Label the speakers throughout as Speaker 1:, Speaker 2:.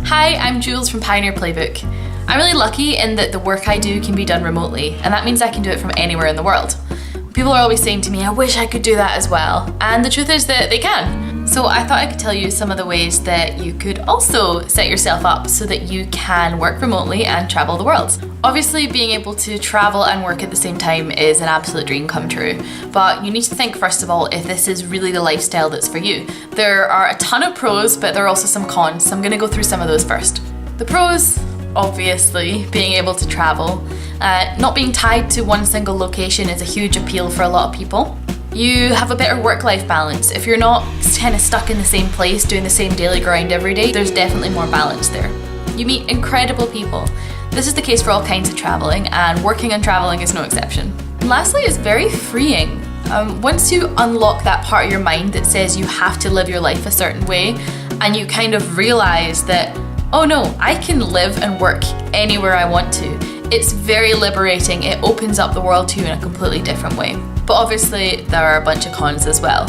Speaker 1: Hi, I'm Jules from Pioneer Playbook. I'm really lucky in that the work I do can be done remotely, and that means I can do it from anywhere in the world. People are always saying to me, I wish I could do that as well, and the truth is that they can. So I thought I could tell you some of the ways that you could also set yourself up so that you can work remotely and travel the world. Obviously, being able to travel and work at the same time is an absolute dream come true, but you need to think first of all if this is really the lifestyle that's for you. There are a ton of pros, but there are also some cons, so I'm going to go through some of those first. The pros, obviously, being able to travel. Not being tied to one single location is a huge appeal for a lot of people. You have a better work-life balance. If you're not kind of stuck in the same place doing the same daily grind every day, there's definitely more balance there. You meet incredible people. This is the case for all kinds of traveling, and working and traveling is no exception. And lastly, it's very freeing. Once you unlock that part of your mind that says you have to live your life a certain way, and you kind of realize that, oh no, I can live and work anywhere I want to. It's very liberating. It opens up the world to you in a completely different way. But obviously there are a bunch of cons as well.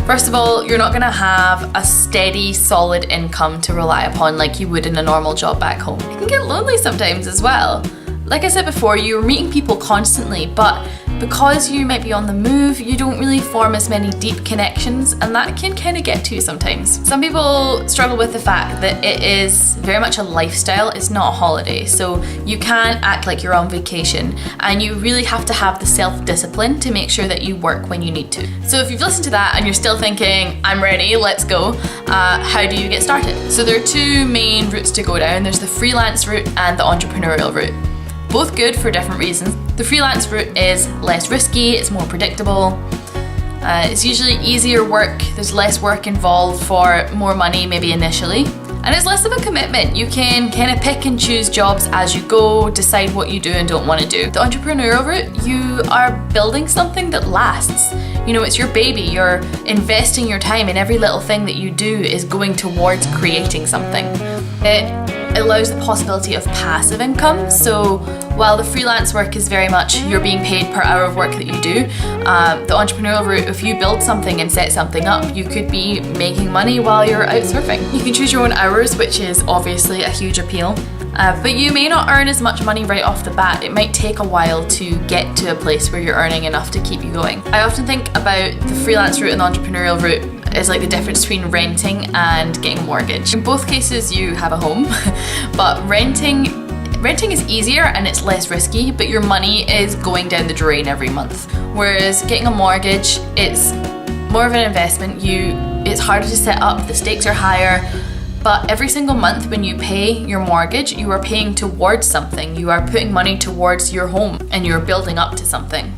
Speaker 1: First of all, you're not gonna have a steady, solid income to rely upon like you would in a normal job back home. It can get lonely sometimes as well. Like I said before, you're meeting people constantly, but because you might be on the move, you don't really form as many deep connections, and that can kind of get to you sometimes. Some people struggle with the fact that it is very much a lifestyle, it's not a holiday, so you can't act like you're on vacation, and you really have to have the self-discipline to make sure that you work when you need to. So if you've listened to that and you're still thinking, I'm ready, let's go, how do you get started? So there are two main routes to go down. There's the freelance route and the entrepreneurial route. Both good for different reasons. The freelance route is less risky, it's more predictable. It's usually easier work, there's less work involved for more money maybe initially. And it's less of a commitment. You can kind of pick and choose jobs as you go, decide what you do and don't want to do. The entrepreneurial route, you are building something that lasts. You know, it's your baby, you're investing your time, and every little thing that you do is going towards creating something. It allows the possibility of passive income. So while the freelance work is very much you're being paid per hour of work that you do, the entrepreneurial route, if you build something and set something up, you could be making money while you're out surfing. You can choose your own hours, which is obviously a huge appeal. But you may not earn as much money right off the bat. It might take a while to get to a place where you're earning enough to keep you going. I often think about the freelance route and the entrepreneurial route is like the difference between renting and getting a mortgage. In both cases you have a home, but renting is easier and it's less risky, but your money is going down the drain every month. Whereas getting a mortgage, it's more of an investment. It's harder to set up, the stakes are higher, but every single month when you pay your mortgage, you are paying towards something. You are putting money towards your home and you're building up to something.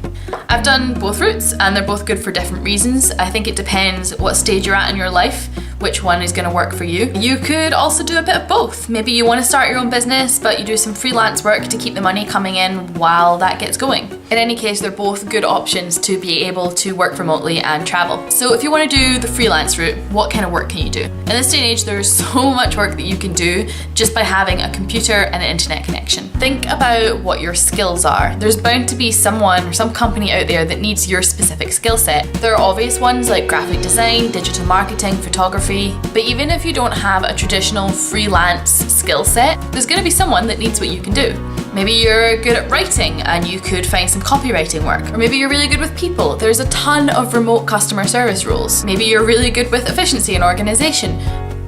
Speaker 1: I've done both routes and they're both good for different reasons. I think it depends what stage you're at in your life, which one is going to work for you. You could also do a bit of both. Maybe you want to start your own business, but you do some freelance work to keep the money coming in while that gets going. In any case, they're both good options to be able to work remotely and travel. So if you want to do the freelance route, what kind of work can you do? In this day and age, there's so much work that you can do just by having a computer and an internet connection. Think about what your skills are. There's bound to be someone or some company out there that needs your specific skill set. There are obvious ones like graphic design, digital marketing, photography, but even if you don't have a traditional freelance skill set, there's going to be someone that needs what you can do. Maybe you're good at writing and you could find some copywriting work. Or maybe you're really good with people. There's a ton of remote customer service roles. Maybe you're really good with efficiency and organization.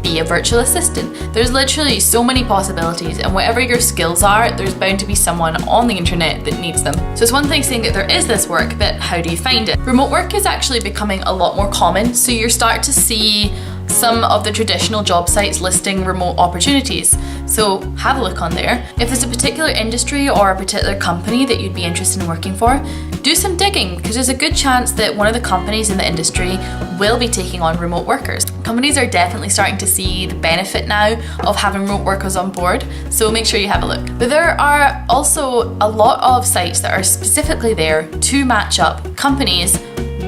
Speaker 1: Be a virtual assistant. There's literally so many possibilities, and whatever your skills are, there's bound to be someone on the internet that needs them. So it's one thing saying that there is this work, but how do you find it? Remote work is actually becoming a lot more common, so you start to see some of the traditional job sites listing remote opportunities. So have a look on there. If there's a particular industry or a particular company that you'd be interested in working for, do some digging, because there's a good chance that one of the companies in the industry will be taking on remote workers. Companies are definitely starting to see the benefit now of having remote workers on board, so make sure you have a look. But there are also a lot of sites that are specifically there to match up companies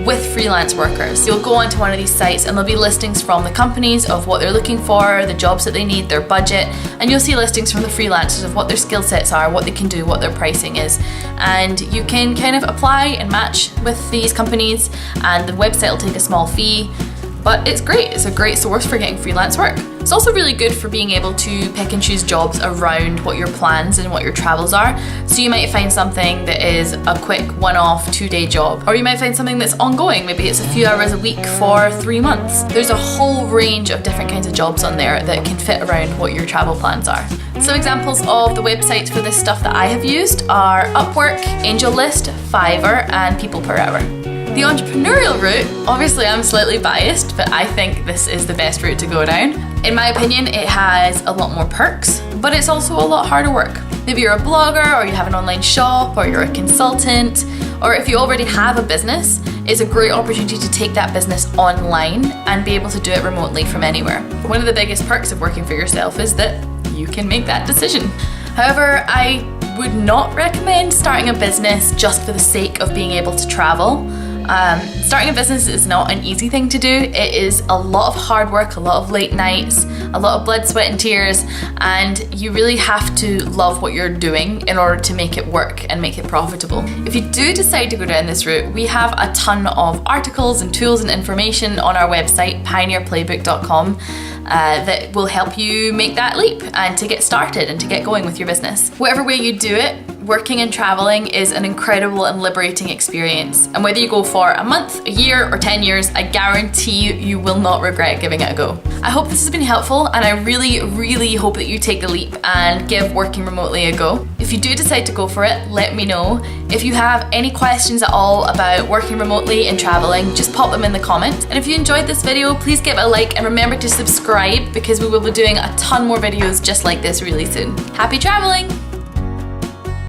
Speaker 1: with freelance workers. You'll go onto one of these sites and there'll be listings from the companies of what they're looking for, the jobs that they need, their budget, and you'll see listings from the freelancers of what their skill sets are, what they can do, what their pricing is. And you can kind of apply and match with these companies, and the website will take a small fee. but it's great. It's a great source for getting freelance work. It's also really good for being able to pick and choose jobs around what your plans and what your travels are. So you might find something that is a quick one-off 2-day job, or you might find something that's ongoing. Maybe it's a few hours a week for 3 months. There's a whole range of different kinds of jobs on there that can fit around what your travel plans are. Some examples of the websites for this stuff that I have used are Upwork, AngelList, Fiverr, and People Per Hour. The entrepreneurial route, obviously I'm slightly biased, but I think this is the best route to go down. In my opinion, it has a lot more perks, but it's also a lot harder work. Maybe you're a blogger, or you have an online shop, or you're a consultant, or if you already have a business, it's a great opportunity to take that business online and be able to do it remotely from anywhere. One of the biggest perks of working for yourself is that you can make that decision. However, I would not recommend starting a business just for the sake of being able to travel. Starting a business is not an easy thing to do. It is a lot of hard work, a lot of late nights, a lot of blood, sweat and tears, and you really have to love what you're doing in order to make it work and make it profitable. If you do decide to go down this route, we have a ton of articles and tools and information on our website, pioneerplaybook.com, that will help you make that leap and to get started and to get going with your business. Whatever way you do it, working and traveling is an incredible and liberating experience. And whether you go for a month, a year, or 10 years, I guarantee you will not regret giving it a go. I hope this has been helpful, and I really, really hope that you take the leap and give working remotely a go. If you do decide to go for it, let me know. If you have any questions at all about working remotely and traveling, just pop them in the comments. And if you enjoyed this video, please give it a like and remember to subscribe, because we will be doing a ton more videos just like this really soon. Happy traveling!